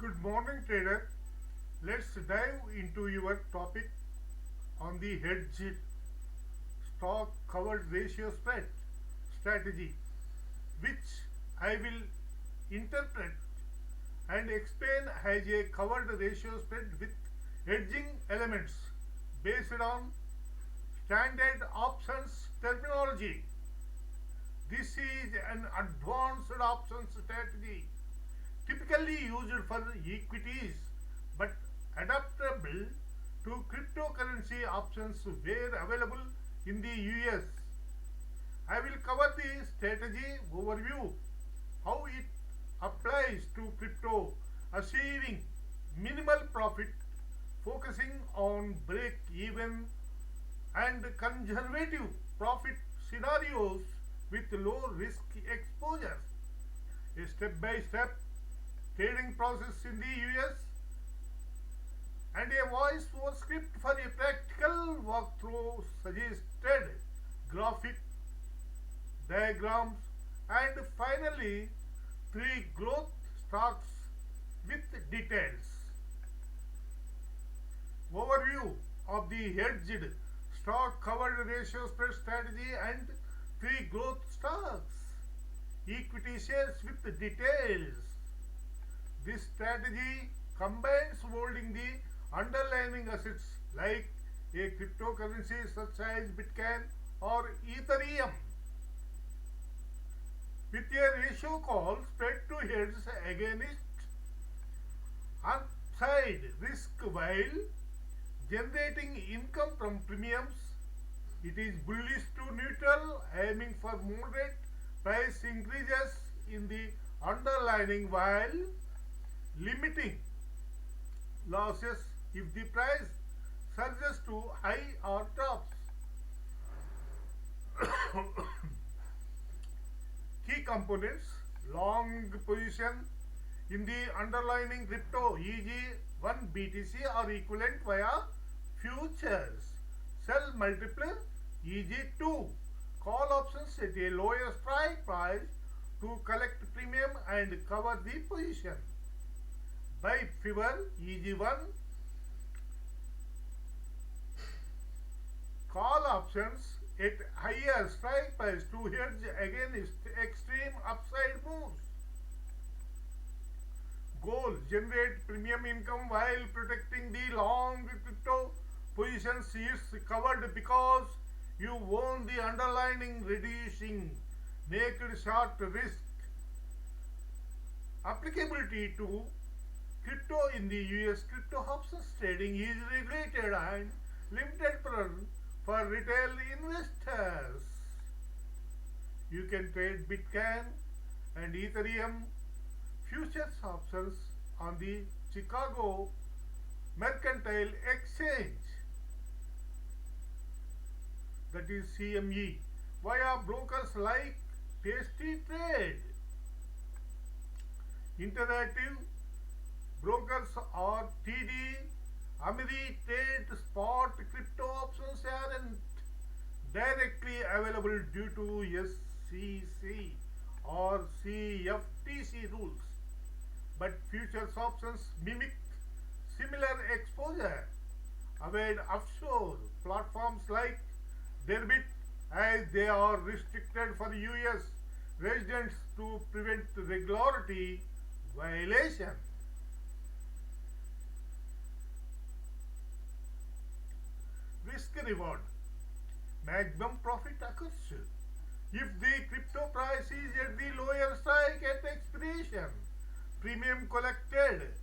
Good morning, trader. Let's dive into your topic on the hedged stock covered ratio spread strategy, which I will interpret and explain as a covered ratio spread with hedging elements based on standard options terminology. This is an advanced options strategy typically used for equities but adaptable to cryptocurrency options where available in the US. I will cover the strategy overview, how it applies to crypto, achieving minimal profit, focusing on break even and conservative profit scenarios with low risk exposure. A step by step trading process in the US and a voice over script for a practical walkthrough suggested graphic diagrams and finally three growth stocks with details. Overview of the hedged stock covered ratio spread strategy and three growth stocks. Equity shares with details. This strategy combines holding the underlying assets like a cryptocurrency such as Bitcoin or Ethereum with a ratio called spread to hedge against upside risk while generating income from premiums. It is bullish to neutral, aiming for moderate price increases in the underlying while limiting losses if the price surges to high or drops. Key components: long position in the underlying crypto, e.g., 1 BTC or equivalent via futures. Sell multiple, e.g., 2 call options at a lower strike price to collect premium and cover the position. Buy fewer, e.g., 1 call options at higher strike price to hedge against extreme upside moves. Goal: generate premium income while protecting the long crypto positions is covered because you own the underlying, reducing naked short risk. Applicability to crypto in the US. Crypto options trading is regulated and limited for retail investors. You can trade Bitcoin and Ethereum futures options on the Chicago Mercantile Exchange, that is CME, via brokers like Tasty Trade. Interactive brokers or TD Ameritrade spot crypto options aren't directly available due to SEC or CFTC rules, but futures options mimic similar exposure. Avoid offshore platforms like Derbit as they are restricted for US residents to prevent regularity violation. Risk reward: maximum profit occurs if the crypto price is at the lower strike at expiration. Premium collected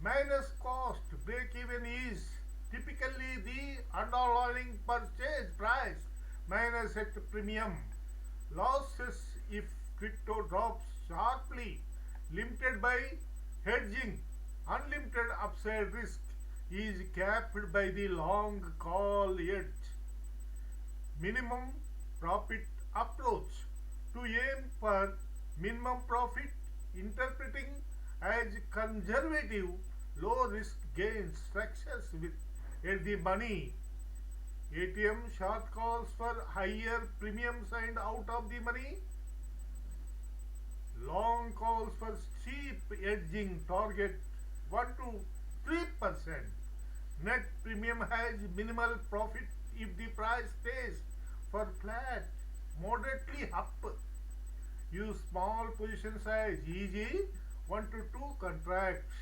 minus cost. Breakeven is typically the underlying purchase price minus at premium. Losses if crypto drops sharply. Limited by hedging. Unlimited upside risk is capped by the long call edge. Minimum profit approach: to aim for minimum profit, interpreting as conservative low risk gains structures with at the money. ATM short calls for higher premiums and out of the money. Long calls for steep hedging target 1 to 3%. Net premium has minimal profit if the price stays for flat, moderately up. Use small position size, e.g. 1 to 2 contracts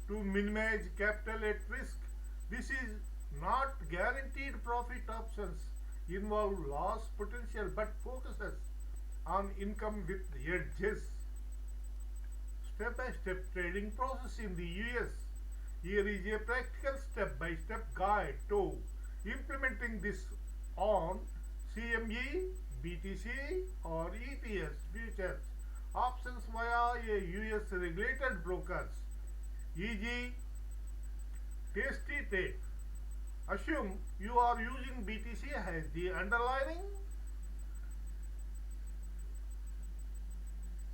to minimize capital at risk. This is not guaranteed profit options, involve loss potential but focuses on income with hedges. Step-by-step trading process in the US. Here is a practical step-by-step guide to implementing this on CME, BTC or ETS futures options via a US regulated brokers, e.g. Tasty Trade. Assume you are using BTC as the underlying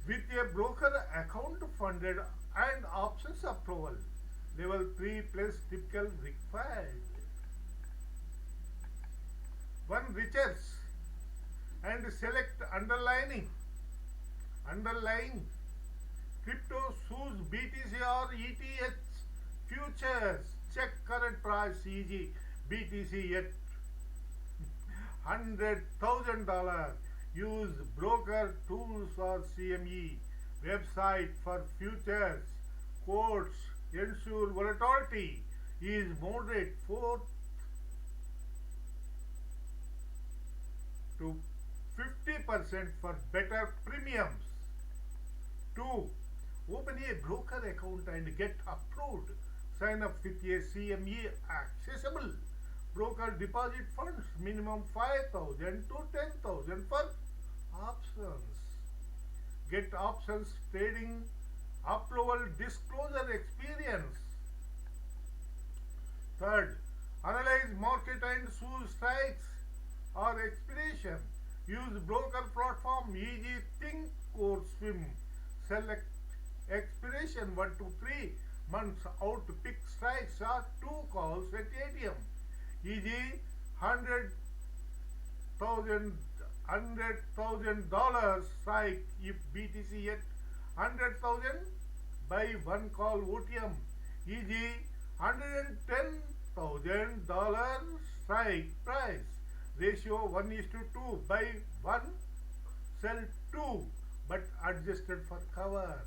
with a broker account funded and options approval. Level 3 plus typical required. One research and select underlying crypto whose BTC or ETH futures. Check current price, e.g. BTC at $100,000. Use broker tools or CME website for futures quotes. Ensure volatility is moderate 4 to 50% for better premiums. 2. Open a broker account and get approved. Sign up with a CME accessible broker deposit funds, minimum 5,000 to 10,000 for options. Get options trading approval disclosure experience. Third, analyze market and choose strikes or expiration. Use broker platform, e.g. Think or Swim. Select expiration 1 to 3 months out. Pick strikes or 2 calls at ATM, e.g. $100,000 strike if BTC at 100,000 by 1 call OTM, e.g. $110,000 strike price. Ratio 1:2 by 1. Sell 2 but adjusted for cover.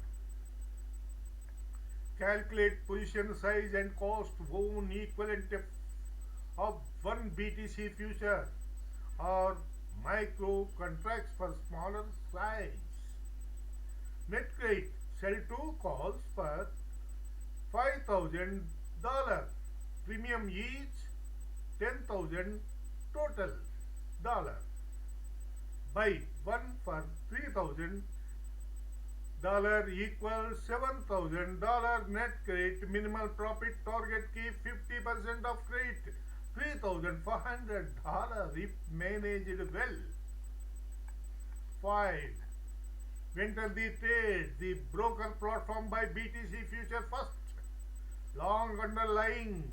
Calculate position size and cost. Own equivalent of 1 BTC future or micro contracts for smaller size. Net rate. Sell 2 calls for $5,000. Premium each 10,000 total dollar. Buy 1 for $3,000 equals $7,000 net credit. Minimal profit target. Keep 50% of credit. $3,400 if managed well. 5. Enter the trade. The broker platform by BTC future first. Long underlying.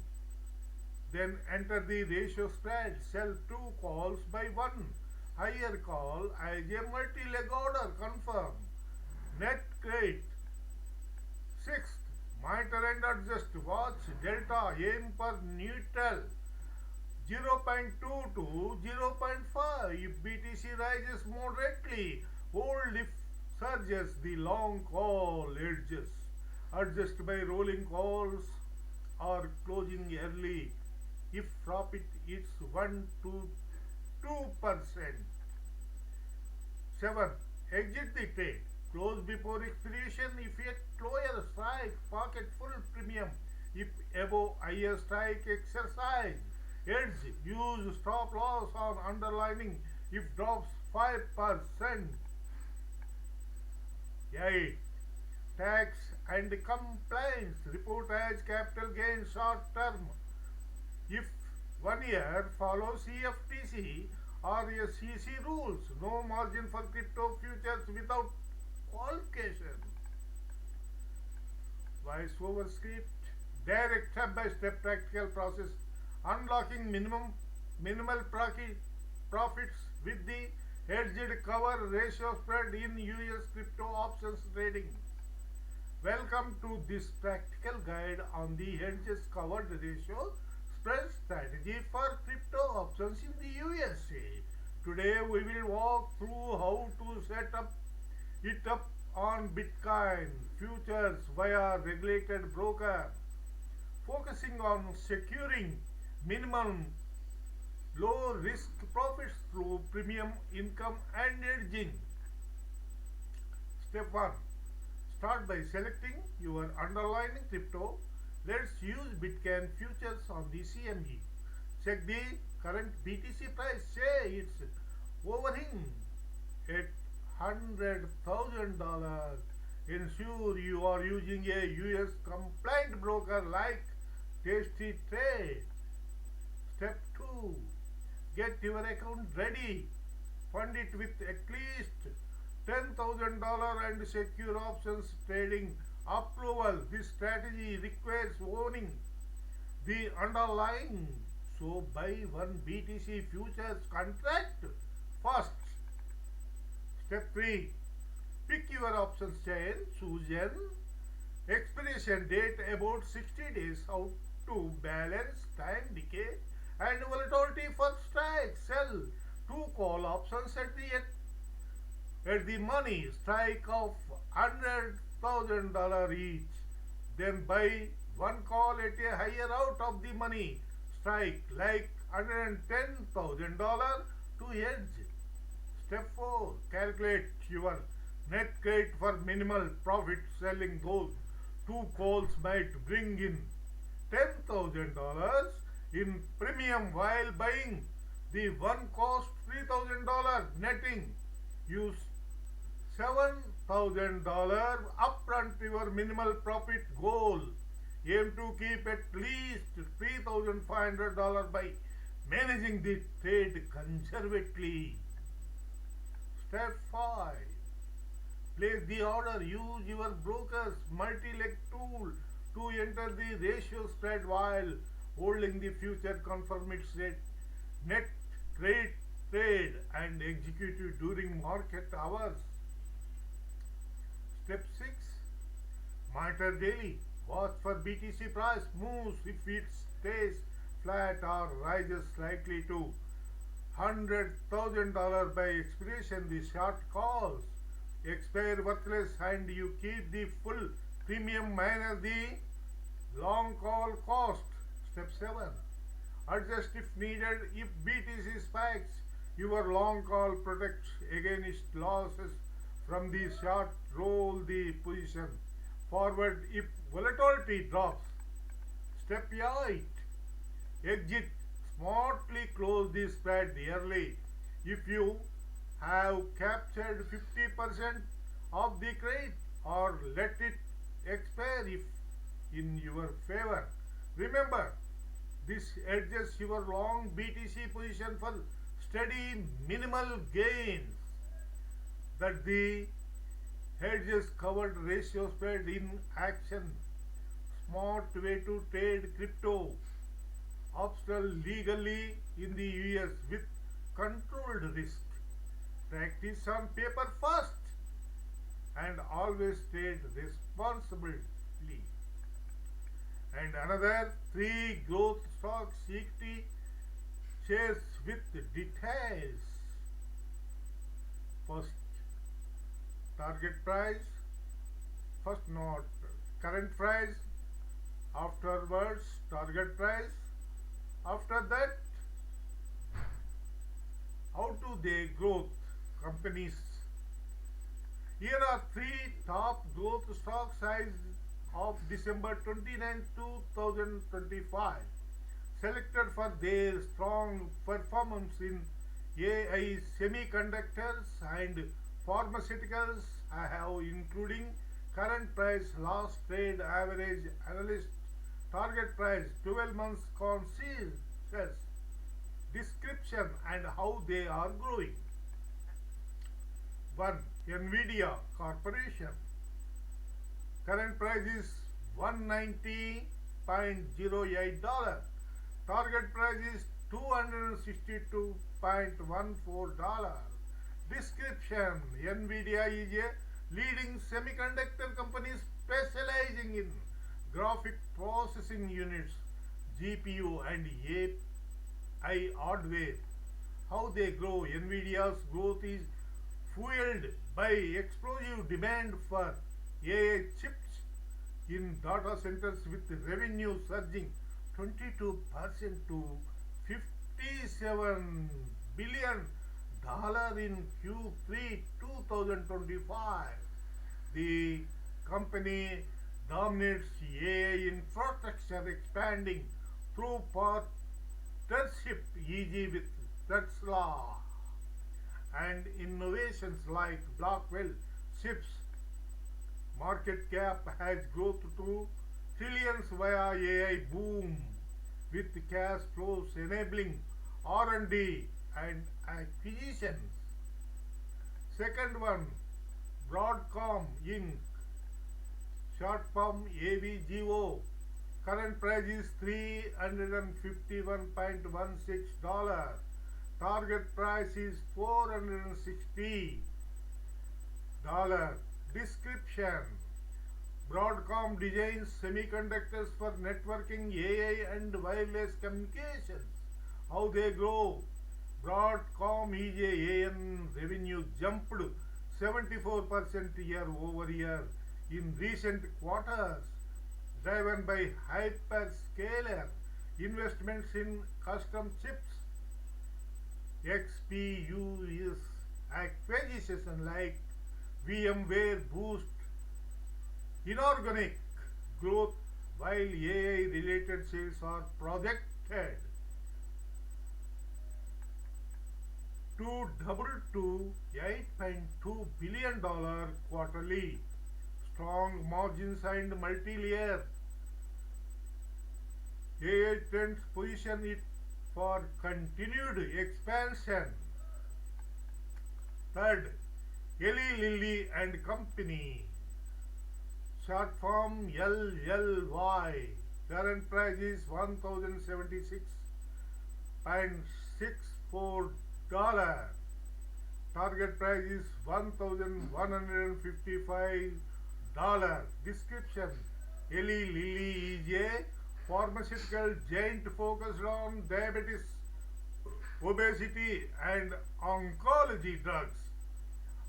Then enter the ratio spread. Sell 2 calls by 1. Higher call as a multi-leg order. Confirm. Net credit. 6th. Monitor and adjust. Watch delta. Aim for neutral. 0.2 to 0.5 if BTC rises moderately. Hold if surges. The long call edges. Adjust by rolling calls or closing early if profit is 1 to 2%. 7. Exit the trade. Close before expiration if yet lower strike. Pocket full premium if above higher strike exercise. Hedge. Use stop loss on underlining if drops 5%. 8. Tax and compliance. Report as capital gain short term. If 1 year follow CFTC or SEC rules. No margin for crypto futures without qualification. Voice over script. Direct step-by-step practical process. Unlocking minimal profits with the Hedged cover ratio spread in US crypto options trading. Welcome to this practical guide on the hedges covered ratio spread strategy for crypto options in the USA. Today we will walk through how to set it up on Bitcoin futures via regulated broker, focusing on securing minimum low risk profits through premium income and hedging. Step 1. Start by selecting your underlying crypto. Let's use Bitcoin futures on the CME. Check the current BTC price. Say it's hovering at $100,000. Ensure you are using a US compliant broker like Tasty Trade. Step 2. Get your account ready. Fund it with at least $10,000 and secure options trading approval. This strategy requires owning the underlying. So buy one BTC futures contract first. Step 3. Pick your options chain. Choose an expiration date about 60 days out to balance time decay and volatility for strike. Sell 2 call options at the money strike of $100,000 each. Then buy 1 call at a higher out of the money strike like $110,000 to hedge. Step 4. Calculate your net rate for minimal profit. Selling those 2 calls might bring in $10,000 in premium while buying the one cost $3,000, netting you $7,000 upfront. Your minimal profit goal. Aim to keep at least $3,500 by managing the trade conservatively. Step 5. Place the order. Use your broker's multi-leg tool to enter the ratio spread while holding the future. Confirm its net trade and execute it during market hours. Step 6. Monitor daily. Watch for BTC price moves. If it stays flat or rises slightly to $100,000 by expiration, the short calls expire worthless and you keep the full premium minus the long call cost. Step 7. Adjust if needed. If BTC spikes, your long call protects against losses from the short. Roll the position forward if volatility drops. Step 8. Exit. Smartly close the spread early. If you have captured 50% of the trade, or let it expire if in your favor. Remember, this adjusts your long BTC position for steady minimal gains. That the hedges covered ratio spread in action. Smart way to trade crypto optional legally in the US with controlled risk. Practice on paper first and always trade responsibly. And another 3 growth stocks equity shares with details. First, target price. First note, current price. Afterwards, target price. After that, how do they growth companies? Here are 3 top growth stocks as of December 29, 2025, selected for their strong performance in AI, semiconductors and pharmaceuticals. I have including current price, last trade average, analyst target price, 12 months consensus, description and how they are growing. 1. Nvidia Corporation. Current price is $190.08. Target price is $262.14. Description: Nvidia is a leading semiconductor company specializing in graphic processing units, GPU, and AI hardware. How they grow: Nvidia's growth is fueled by explosive demand for AI chips in data centers, with revenue surging 22% to $57 billion in Q3 2025. The company dominates AI infrastructure, expanding through partnership, e.g. with Tesla, and innovations like Blackwell chips. Market cap has grown to trillions via AI boom, with cash flows enabling R&D and acquisitions. Second one, Broadcom Inc. Short form AVGO. Current price is $351.16. Target price is $460. Description: Broadcom designs semiconductors for networking, AI, and wireless communications. How they grow: Broadcom EAN revenue jumped 74% year over year in recent quarters, driven by hyperscaler investments in custom chips, XPUs, acquisition like VMware boost inorganic growth, while AI related sales are projected to double to $8.2 billion quarterly. Strong margins and multi-layer AI trends position it for continued expansion. Third, Eli Lilly and Company. Short form LLY. Current price is $1,076.64. Target price is $1,155. Description: Eli Lilly is a pharmaceutical giant focused on diabetes, obesity, and oncology drugs.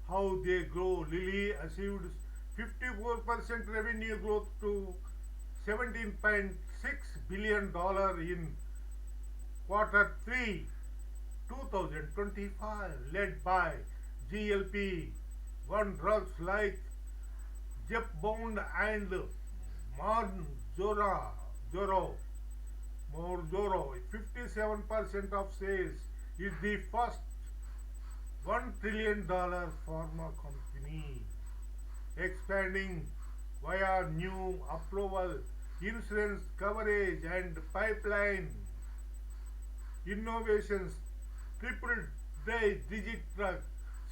How they grow: Lilly achieved 54% revenue growth to $17.6 billion in quarter 3 2025, led by GLP-1 drugs like Zepbound and Mounjaro. 57% of sales. Is the first $1 trillion pharma company, expanding via new approval, insurance coverage, and pipeline innovations. Triple digit drug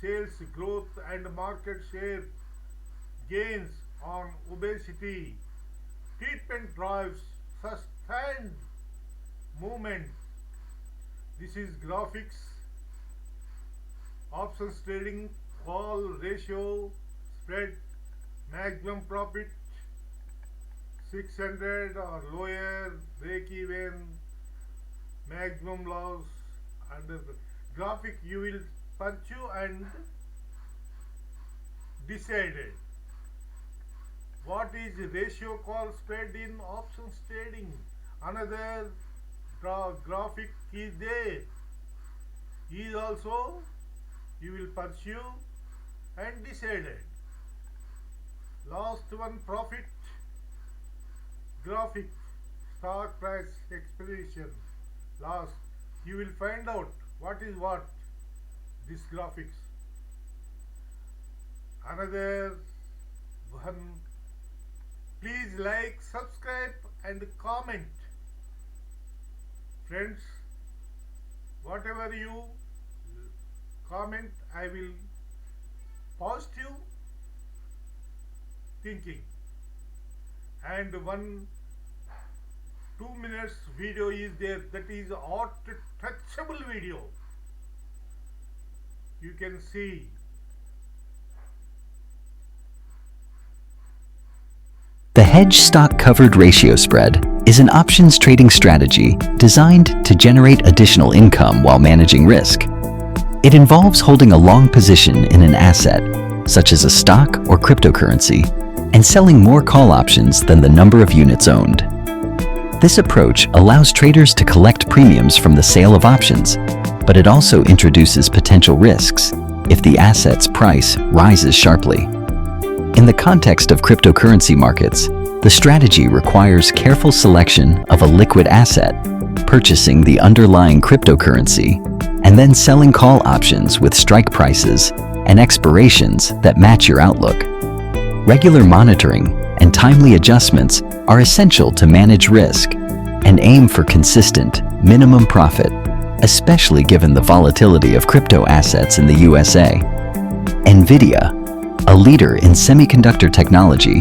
sales growth and market share gains on obesity treatment drives sustained movement. This is graphics. Options trading: call ratio, spread, maximum profit 600 or lower, break even, maximum loss. Under the graphic you will pursue and decided. What is ratio, call, spread in options trading? Another graphic is there. Is also you will pursue and decided. Last one, profit graphic, stock price expiration. Last, you will find out what is what this graphics. Another one, please like, subscribe, and comment. Friends, whatever you comment, I will positive thinking. And 2 minutes video is there, that is art touchable video. you can see. The hedge stock covered ratio spread is an options trading strategy designed to generate additional income while managing risk. It involves holding a long position in an asset, such as a stock or cryptocurrency, and selling more call options than the number of units owned. This approach allows traders to collect premiums from the sale of options, but it also introduces potential risks if the asset's price rises sharply. In the context of cryptocurrency markets, the strategy requires careful selection of a liquid asset, purchasing the underlying cryptocurrency, and then selling call options with strike prices and expirations that match your outlook. Regular monitoring and timely adjustments are essential to manage risk and aim for consistent minimum profit, especially given the volatility of crypto assets in the USA. NVIDIA, a leader in semiconductor technology,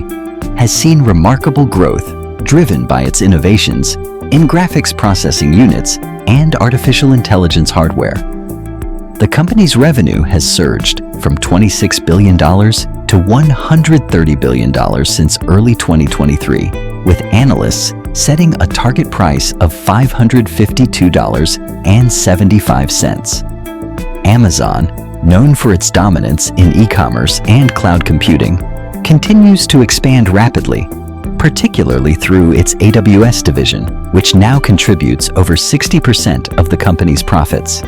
has seen remarkable growth driven by its innovations in graphics processing units and artificial intelligence hardware. The company's revenue has surged from $26 billion to $130 billion since early 2023, with analysts setting a target price of $552.75. Amazon, known for its dominance in e-commerce and cloud computing, continues to expand rapidly, particularly through its AWS division, which now contributes over 60% of the company's profits.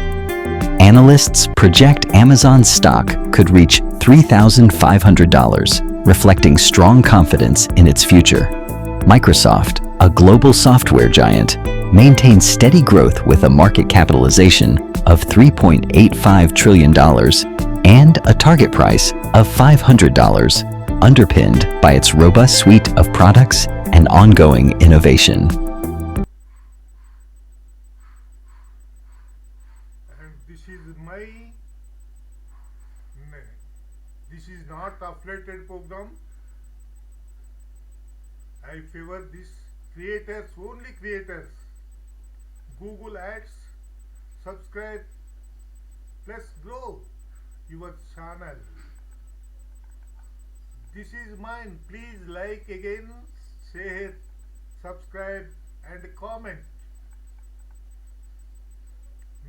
Analysts project Amazon's stock could reach $3,500, reflecting strong confidence in its future. Microsoft, a global software giant, maintains steady growth with a market capitalization of $3.85 trillion and a target price of $500, underpinned by its robust suite of products and ongoing innovation. This is not affiliated program. I favor this creators, only creators. Google ads, subscribe, plus grow your channel. This is mine. Please like again, share, subscribe and comment.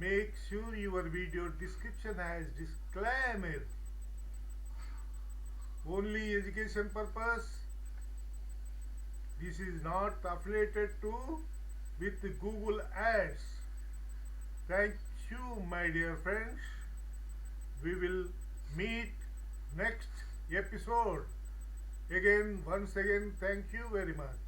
Make sure your video description has disclaimer. Only education purpose. This is not affiliated to with Google ads. Thank you, my dear friends. We will meet next episode. Once again, thank you very much.